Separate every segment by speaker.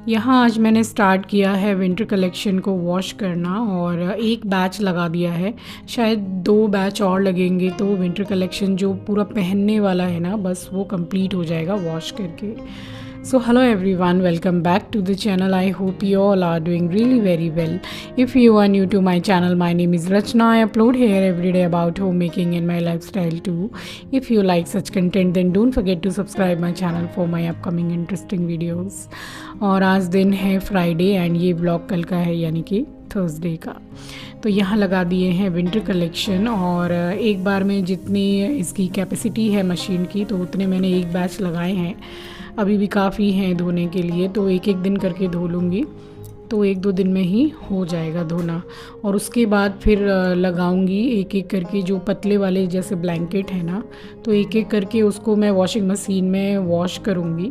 Speaker 1: यहाँ आज मैंने स्टार्ट किया है विंटर कलेक्शन को वॉश करना और एक बैच लगा दिया है। शायद 2 बैच और लगेंगे तो विंटर कलेक्शन जो पूरा पहनने वाला है ना, बस वो कंप्लीट हो जाएगा वॉश करके। So hello everyone, welcome back to the channel. I hope you all are doing really very well. If you are new to my channel, my name is Rachna. I upload here every day about homemaking and my lifestyle too. If you like such content, then don't forget to subscribe my channel for my upcoming interesting videos. और आज दिन है Friday and ये blog कल का है यानी कि थर्सडे का। तो यहाँ लगा दिए हैं विंटर कलेक्शन और एक बार में जितनी इसकी कैपेसिटी है मशीन की तो उतने मैंने एक बैच लगाए हैं। अभी भी काफ़ी हैं धोने के लिए, तो एक एक दिन करके धो लूँगी, तो 1-2 दिन में ही हो जाएगा धोना। और उसके बाद फिर लगाऊंगी एक एक करके जो पतले वाले जैसे ब्लैंकेट है ना, तो एक एक करके उसको मैं वॉशिंग मशीन में वॉश करूँगी।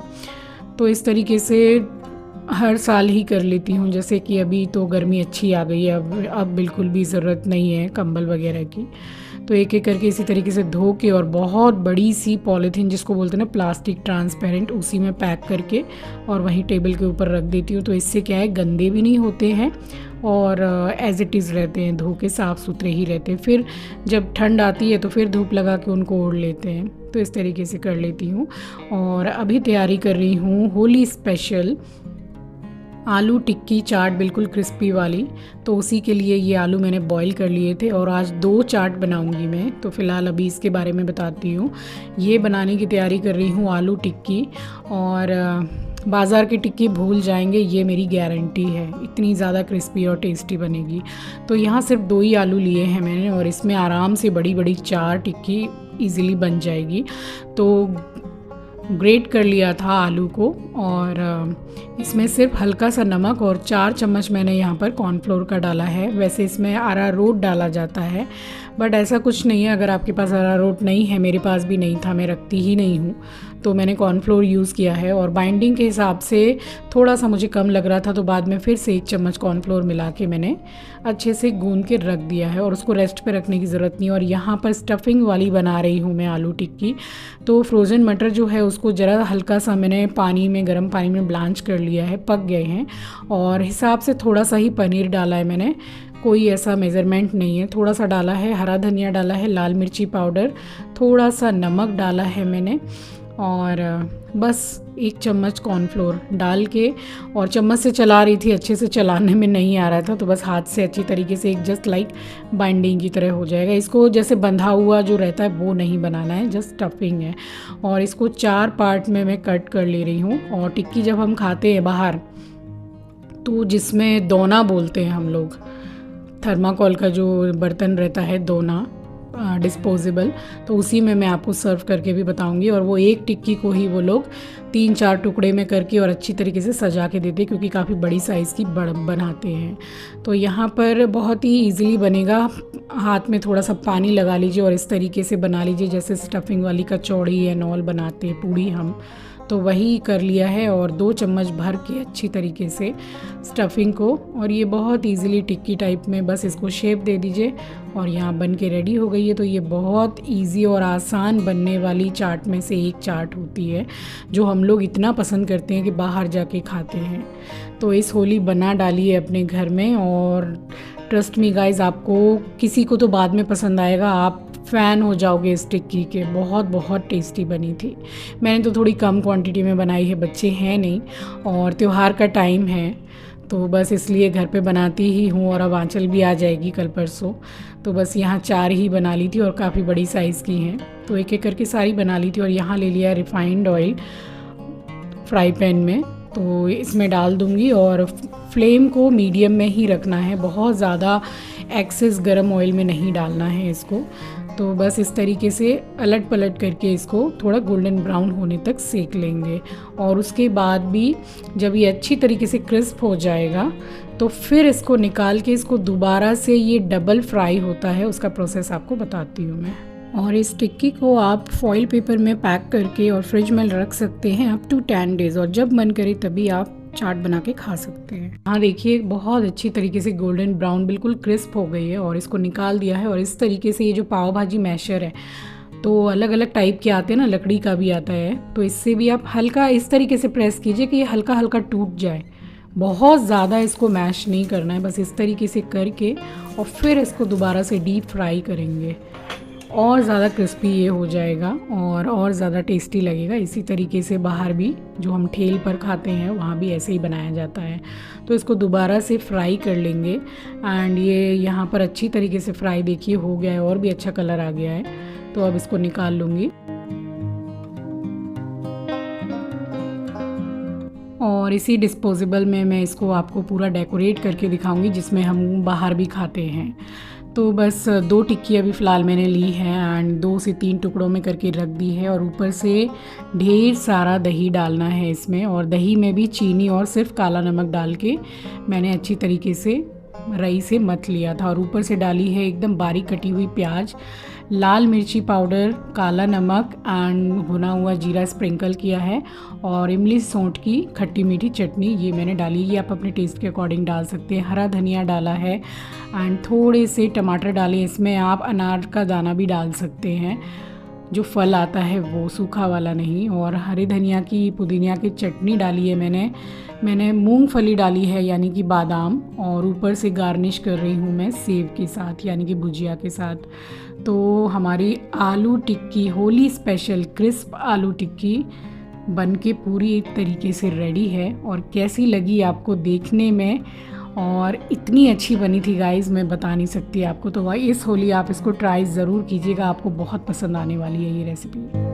Speaker 1: तो इस तरीके से हर साल ही कर लेती हूँ। जैसे कि अभी तो गर्मी अच्छी आ गई है, अब बिल्कुल भी ज़रूरत नहीं है कंबल वगैरह की। तो एक एक करके इसी तरीके से धो के और बहुत बड़ी सी पॉलीथीन जिसको बोलते हैं ना प्लास्टिक ट्रांसपेरेंट, उसी में पैक करके और वहीं टेबल के ऊपर रख देती हूँ। तो इससे क्या है, गंदे भी नहीं होते हैं और एज़ इट इज़ रहते हैं, धो के साफ़ सुथरे ही रहते हैं। फिर जब ठंड आती है तो फिर धूप लगा के उनको ओढ़ लेते हैं। तो इस तरीके से कर लेती हूँ। और अभी तैयारी कर रही हूँ होली स्पेशल आलू टिक्की चाट, बिल्कुल क्रिस्पी वाली। तो उसी के लिए ये आलू मैंने बॉईल कर लिए थे और आज 2 चाट बनाऊंगी मैं। तो फ़िलहाल अभी इसके बारे में बताती हूँ। ये बनाने की तैयारी कर रही हूँ आलू टिक्की, और बाज़ार की टिक्की भूल जाएंगे, ये मेरी गारंटी है, इतनी ज़्यादा क्रिस्पी और टेस्टी बनेगी। तो यहाँ सिर्फ 2 ही आलू लिए हैं मैंने और इसमें आराम से बड़ी बड़ी 4 टिक्की ईज़िली बन जाएगी। तो ग्रेट कर लिया था आलू को और इसमें सिर्फ हल्का सा नमक और 4 चम्मच मैंने यहाँ पर कॉर्नफ्लोर का डाला है। वैसे इसमें अरारोट डाला जाता है, बट ऐसा कुछ नहीं है। अगर आपके पास अरारोट नहीं है, मेरे पास भी नहीं था, मैं रखती ही नहीं हूँ, तो मैंने कॉर्नफ्लोर यूज़ किया है। और बाइंडिंग के हिसाब से थोड़ा सा मुझे कम लग रहा था, तो बाद में फिर से 1 चम्मच कॉर्नफ्लोर मिला के मैंने अच्छे से गूंद के रख दिया है और उसको रेस्ट पे रखने की ज़रूरत नहीं। और यहाँ पर स्टफिंग वाली बना रही हूँ मैं आलू टिक्की। तो फ्रोज़न मटर जो है उसको ज़रा हल्का सा मैंने पानी में, गर्म पानी में ब्लांच कर लिया है, पक गए हैं। और हिसाब से थोड़ा सा ही पनीर डाला है मैंने, कोई ऐसा मेज़रमेंट नहीं है। थोड़ा सा डाला है हरा धनिया, डाला है लाल मिर्ची पाउडर, थोड़ा सा नमक डाला है मैंने, और बस 1 चम्मच कॉर्नफ्लोर डाल के और चम्मच से चला रही थी, अच्छे से चलाने में नहीं आ रहा था, तो बस हाथ से अच्छी तरीके से एक जस्ट लाइक बाइंडिंग की तरह हो जाएगा। इसको जैसे बंधा हुआ जो रहता है वो नहीं बनाना है, जस्ट स्टफिंग है। और इसको 4 पार्ट में मैं कट कर ले रही हूँ। और टिक्की जब हम खाते हैं बाहर, तो जिसमें दोना बोलते हैं हम लोग, थर्माकोल का जो बर्तन रहता है दोना, डिस्पोजेबल, तो उसी में मैं आपको सर्व करके भी बताऊंगी। और वो एक टिक्की को ही वो लोग 3-4 टुकड़े में करके और अच्छी तरीके से सजा के देते हैं, क्योंकि काफ़ी बड़ी साइज़ की बनाते हैं। तो यहाँ पर बहुत ही इजीली बनेगा। हाथ में थोड़ा सा पानी लगा लीजिए और इस तरीके से बना लीजिए जैसे स्टफिंग वाली कचौड़ी या नॉल बनाते हैं, पूड़ी हम, तो वही कर लिया है। और 2 चम्मच भर के अच्छी तरीके से स्टफिंग को, और ये बहुत इजीली टिक्की टाइप में बस इसको शेप दे दीजिए और यहाँ बन के रेडी हो गई है। तो ये बहुत इजी और आसान बनने वाली चाट में से एक चाट होती है, जो हम लोग इतना पसंद करते हैं कि बाहर जाके खाते हैं। तो इस होली बना डालिए अपने घर में, और ट्रस्ट मी गाइज, आपको किसी को तो बाद में पसंद आएगा, आप फ़ैन हो जाओगे इस टिक्की के। बहुत बहुत टेस्टी बनी थी। मैंने तो थोड़ी कम क्वांटिटी में बनाई है, बच्चे हैं नहीं और त्यौहार का टाइम है, तो बस इसलिए घर पे बनाती ही हूँ। और अब आंचल भी आ जाएगी कल परसों, तो बस यहाँ 4 ही बना ली थी और काफ़ी बड़ी साइज़ की हैं, तो एक एक करके सारी बना ली थी। और यहाँ ले लिया रिफाइंड ऑयल फ्राई पैन में, तो इसमें डाल दूँगी और फ्लेम को मीडियम में ही रखना है, बहुत ज़्यादा एक्सेस गरम ऑयल में नहीं डालना है इसको। तो बस इस तरीके से अलट पलट करके इसको थोड़ा गोल्डन ब्राउन होने तक सेक लेंगे। और उसके बाद भी जब ये अच्छी तरीके से क्रिस्प हो जाएगा, तो फिर इसको निकाल के इसको दोबारा से ये डबल फ्राई होता है, उसका प्रोसेस आपको बताती हूँ मैं। और इस टिक्की को आप फॉइल पेपर में पैक करके और फ्रिज में रख सकते हैं अप टू 10 डेज़, और जब मन करे तभी आप चाट बना के खा सकते हैं। हाँ देखिए, बहुत अच्छी तरीके से गोल्डन ब्राउन बिल्कुल क्रिस्प हो गई है और इसको निकाल दिया है। और इस तरीके से ये जो पाव भाजी मैशर है, तो अलग अलग टाइप के आते हैं ना, लकड़ी का भी आता है, तो इससे भी आप हल्का इस तरीके से प्रेस कीजिए कि ये हल्का हल्का टूट जाए। बहुत ज़्यादा इसको मैश नहीं करना है, बस इस तरीके से करके और फिर इसको दोबारा से डीप फ्राई करेंगे। और ज़्यादा क्रिस्पी ये हो जाएगा और ज़्यादा टेस्टी लगेगा। इसी तरीके से बाहर भी जो हम ठेल पर खाते हैं वहाँ भी ऐसे ही बनाया जाता है। तो इसको दोबारा से फ्राई कर लेंगे एंड ये यहाँ पर अच्छी तरीके से फ्राई देखिए हो गया है और भी अच्छा कलर आ गया है। तो अब इसको निकाल लूँगी और इसी डिस्पोजेबल में मैं इसको आपको पूरा डेकोरेट करके दिखाऊंगी जिसमें हम बाहर भी खाते हैं। तो बस 2 टिक्की अभी फ़िलहाल मैंने ली है एंड 2 से 3 टुकड़ों में करके रख दी है और ऊपर से ढेर सारा दही डालना है इसमें। और दही में भी चीनी और सिर्फ काला नमक डाल के मैंने अच्छी तरीके से रई से मथ लिया था। और ऊपर से डाली है एकदम बारीक कटी हुई प्याज, लाल मिर्ची पाउडर, काला नमक एंड भुना हुआ जीरा स्प्रिंकल किया है और इमली सौंठ की खट्टी मीठी चटनी ये मैंने डाली। ये आप अपने टेस्ट के अकॉर्डिंग डाल सकते हैं। हरा धनिया डाला है एंड थोड़े से टमाटर डाले। इसमें आप अनार का दाना भी डाल सकते हैं, जो फल आता है वो, सूखा वाला नहीं। और हरे धनिया की पुदीना की चटनी डाली है मैंने मूंगफली डाली है यानी कि बादाम, और ऊपर से गार्निश कर रही हूँ मैं सेव के साथ यानी कि भुजिया के साथ। तो हमारी आलू टिक्की होली स्पेशल क्रिस्प आलू टिक्की बन के पूरी तरीके से रेडी है। और कैसी लगी आपको देखने में, और इतनी अच्छी बनी थी गाइस, मैं बता नहीं सकती आपको। तो भाई इस होली आप इसको ट्राई ज़रूर कीजिएगा, आपको बहुत पसंद आने वाली है ये रेसिपी।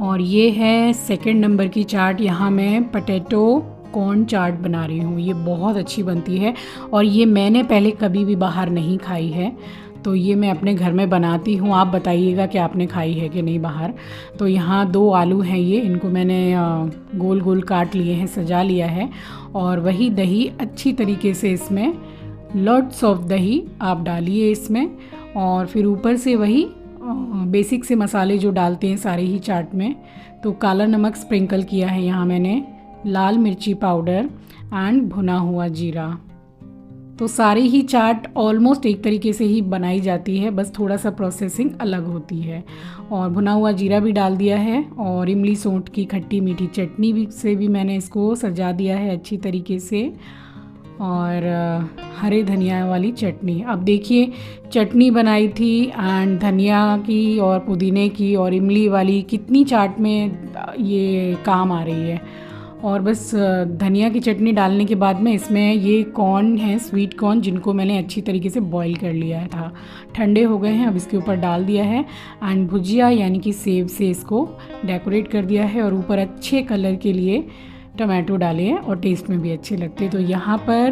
Speaker 1: और ये है सेकंड नंबर की चाट। यहाँ मैं पोटैटो कॉर्न चाट बना रही हूँ। ये बहुत अच्छी बनती है और ये मैंने पहले कभी भी बाहर नहीं खाई है, तो ये मैं अपने घर में बनाती हूँ। आप बताइएगा कि आपने खाई है कि नहीं बाहर। तो यहाँ 2 आलू हैं, ये इनको मैंने गोल गोल काट लिए हैं, सजा लिया है। और वही दही अच्छी तरीके से इसमें लॉट्स ऑफ दही आप डालिए इसमें, और फिर ऊपर से वही बेसिक से मसाले जो डालते हैं सारे ही चाट में। तो काला नमक स्प्रिंकल किया है यहाँ मैंने, लाल मिर्ची पाउडर एंड भुना हुआ जीरा। तो सारी ही चाट ऑलमोस्ट एक तरीके से ही बनाई जाती है, बस थोड़ा सा प्रोसेसिंग अलग होती है। और भुना हुआ जीरा भी डाल दिया है और इमली सौंठ की खट्टी मीठी चटनी भी से भी मैंने इसको सजा दिया है अच्छी तरीके से। और हरे धनिया वाली चटनी, अब देखिए चटनी बनाई थी एंड धनिया की और पुदीने की और इमली वाली, कितनी चाट में ये काम आ रही है। और बस धनिया की चटनी डालने के बाद में इसमें ये कॉर्न है, स्वीट कॉर्न, जिनको मैंने अच्छी तरीके से बॉईल कर लिया था, ठंडे हो गए हैं। अब इसके ऊपर डाल दिया है एंड भुजिया यानी कि सेव से इसको डेकोरेट कर दिया है। और ऊपर अच्छे कलर के लिए टमाटो डाले हैं और टेस्ट में भी अच्छे लगते हैं। तो यहाँ पर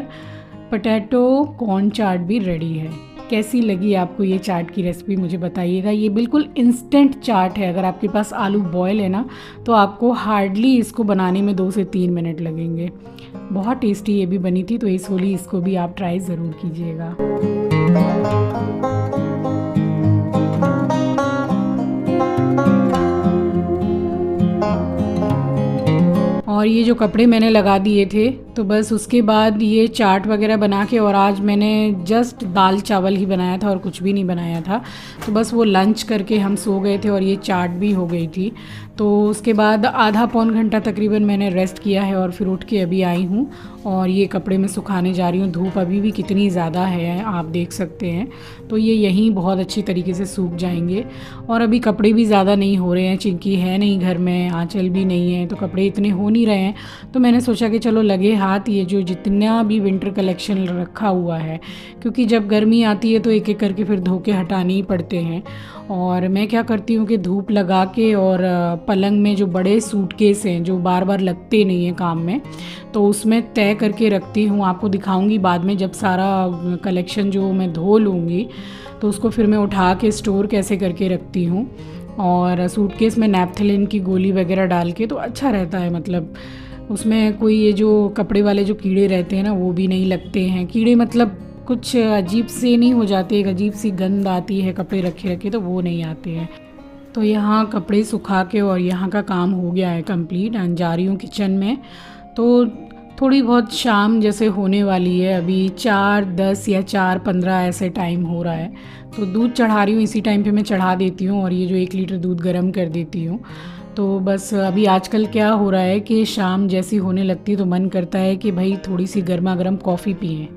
Speaker 1: पोटैटो कॉर्न चाट भी रेडी है। कैसी लगी आपको ये चाट की रेसिपी मुझे बताइएगा। ये बिल्कुल इंस्टेंट चाट है। अगर आपके पास आलू बॉयल है ना, तो आपको हार्डली इसको बनाने में 2 से 3 मिनट लगेंगे। बहुत टेस्टी ये भी बनी थी। तो इस होली इसको भी आप ट्राई ज़रूर कीजिएगा। और ये जो कपड़े मैंने लगा दिए थे, तो बस उसके बाद ये चाट वगैरह बना के, और आज मैंने जस्ट दाल चावल ही बनाया था और कुछ भी नहीं बनाया था। तो बस वो लंच करके हम सो गए थे और ये चाट भी हो गई थी। तो उसके बाद आधा पौन घंटा तकरीबन मैंने रेस्ट किया है और फिर उठ के अभी आई हूँ और ये कपड़े मैं सुखाने जा रही हूँ। धूप अभी भी कितनी ज़्यादा है आप देख सकते हैं। तो ये यहीं बहुत अच्छी तरीके से सूख जाएंगे। और अभी कपड़े भी ज़्यादा नहीं हो रहे हैं, चिंकी है नहीं घर में, आंचल भी नहीं है, तो कपड़े इतने हो नहीं रहे हैं। तो मैंने सोचा कि चलो लगे हाथ ये जो जितना भी विंटर कलेक्शन रखा हुआ है, क्योंकि जब गर्मी आती है तो एक एक करके फिर धो के हटाने ही पड़ते हैं। और मैं क्या करती हूँ कि धूप लगा के, और पलंग में जो बड़े सूटकेस हैं जो बार बार लगते नहीं हैं काम में, तो उसमें तय करके रखती हूँ। आपको दिखाऊंगी बाद में जब सारा कलेक्शन जो मैं धो लूँगी, तो उसको फिर मैं उठा के स्टोर कैसे करके रखती हूँ। और सूटकेस में नैप्थलिन की गोली वगैरह डाल के, तो अच्छा रहता है। मतलब उसमें कोई ये जो कपड़े वाले जो कीड़े रहते हैं ना, वो भी नहीं लगते हैं। कीड़े मतलब कुछ अजीब से नहीं हो जाते, एक अजीब सी गंध आती है कपड़े रखे रखे, तो वो नहीं आते हैं। तो यहाँ कपड़े सुखा के और यहाँ का काम हो गया है कंप्लीट एंड जा रही हूँ किचन में। तो थोड़ी बहुत शाम जैसे होने वाली है, अभी 4:10 या 4:15 ऐसे टाइम हो रहा है। तो दूध चढ़ा रही हूँ, इसी टाइम पे मैं चढ़ा देती हूँ और ये जो 1 लीटर दूध गर्म कर देती हूँ। तो बस अभी आजकल क्या हो रहा है कि शाम जैसी होने लगती है तो मन करता है कि भाई थोड़ी सी गर्मा गर्म कॉफ़ी पिएं,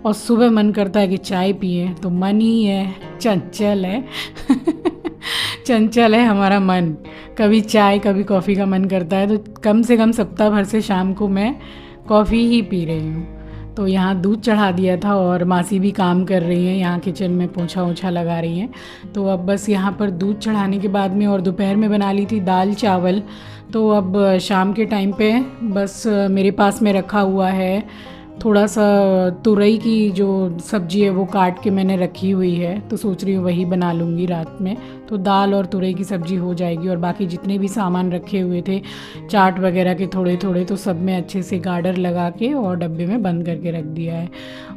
Speaker 1: और सुबह मन करता है कि चाय पिएं। तो मन ही है, चंचल है चंचल है हमारा मन, कभी चाय कभी कॉफ़ी का मन करता है। तो कम से कम सप्ताह भर से शाम को मैं कॉफ़ी ही पी रही हूँ। तो यहाँ दूध चढ़ा दिया था और मासी भी काम कर रही हैं, यहाँ किचन में पोछा ओछा लगा रही हैं। तो अब बस यहाँ पर दूध चढ़ाने के बाद में, और दोपहर में बना ली थी दाल चावल। तो अब शाम के टाइम पे बस मेरे पास में रखा हुआ है थोड़ा सा तुरई की जो सब्ज़ी है वो काट के मैंने रखी हुई है, तो सोच रही हूँ वही बना लूँगी रात में। तो दाल और तुरई की सब्ज़ी हो जाएगी, और बाकी जितने भी सामान रखे हुए थे चाट वगैरह के थोड़े थोड़े, तो सब में अच्छे से गार्डर लगा के और डब्बे में बंद करके रख दिया है।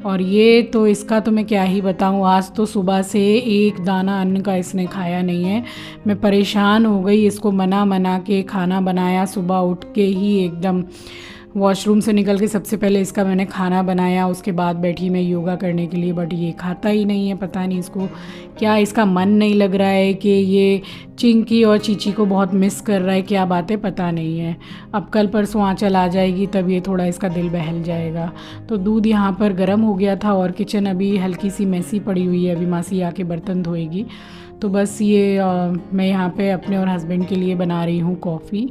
Speaker 1: और ये तो इसका तो मैं क्या ही बताऊँ, आज तो सुबह से एक दाना अन्न का इसने खाया नहीं है। मैं परेशान हो गई, इसको मना मना के खाना बनाया, सुबह उठ के ही एकदम वॉशरूम से निकल के सबसे पहले इसका मैंने खाना बनाया, उसके बाद बैठी मैं योगा करने के लिए। बट ये खाता ही नहीं है, पता नहीं इसको क्या, इसका मन नहीं लग रहा है कि ये चिंकी और चीची को बहुत मिस कर रहा है, क्या बात है पता नहीं है। अब कल परसों आंचल आ जाएगी तब ये थोड़ा इसका दिल बहल जाएगा। तो दूध यहाँ पर गर्म हो गया था और किचन अभी हल्की सी मैसी पड़ी हुई है, अभी मासी आके बर्तन धोएगी। तो बस ये मैं यहाँ पे अपने और हस्बैंड के लिए बना रही हूँ कॉफ़ी।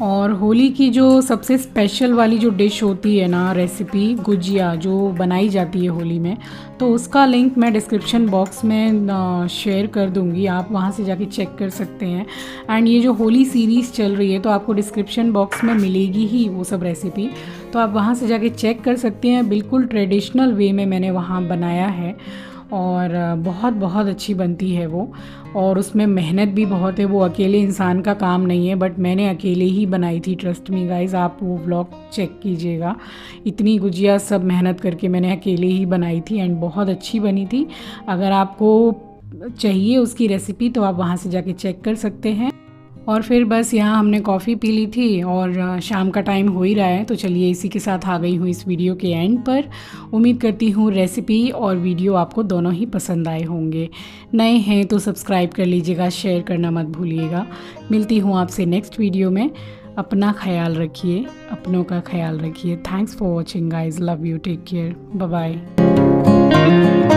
Speaker 1: और होली की जो सबसे स्पेशल वाली जो डिश होती है ना, रेसिपी गुजिया जो बनाई जाती है होली में, तो उसका लिंक मैं डिस्क्रिप्शन बॉक्स में शेयर कर दूंगी, आप वहां से जाके चेक कर सकते हैं। एंड ये जो होली सीरीज़ चल रही है तो आपको डिस्क्रिप्शन बॉक्स में मिलेगी ही वो सब रेसिपी, तो आप वहां से जाके चेक कर सकते हैं। बिल्कुल ट्रेडिशनल वे में मैंने वहाँ बनाया है, और बहुत बहुत अच्छी बनती है वो, और उसमें मेहनत भी बहुत है, वो अकेले इंसान का काम नहीं है। बट मैंने अकेले ही बनाई थी, ट्रस्ट मी गाइस, आप वो व्लॉग चेक कीजिएगा। इतनी गुजिया सब मेहनत करके मैंने अकेले ही बनाई थी, एंड बहुत अच्छी बनी थी। अगर आपको चाहिए उसकी रेसिपी तो आप वहाँ से जाके चेक कर सकते हैं। और फिर बस यहाँ हमने कॉफ़ी पी ली थी, और शाम का टाइम हो ही रहा है, तो चलिए इसी के साथ आ गई हूँ इस वीडियो के एंड पर। उम्मीद करती हूँ रेसिपी और वीडियो आपको दोनों ही पसंद आए होंगे। नए हैं तो सब्सक्राइब कर लीजिएगा, शेयर करना मत भूलिएगा। मिलती हूँ आपसे नेक्स्ट वीडियो में। अपना ख्याल रखिए, अपनों का ख्याल रखिए। Thanks for watching guys, love you, take care, bye bye.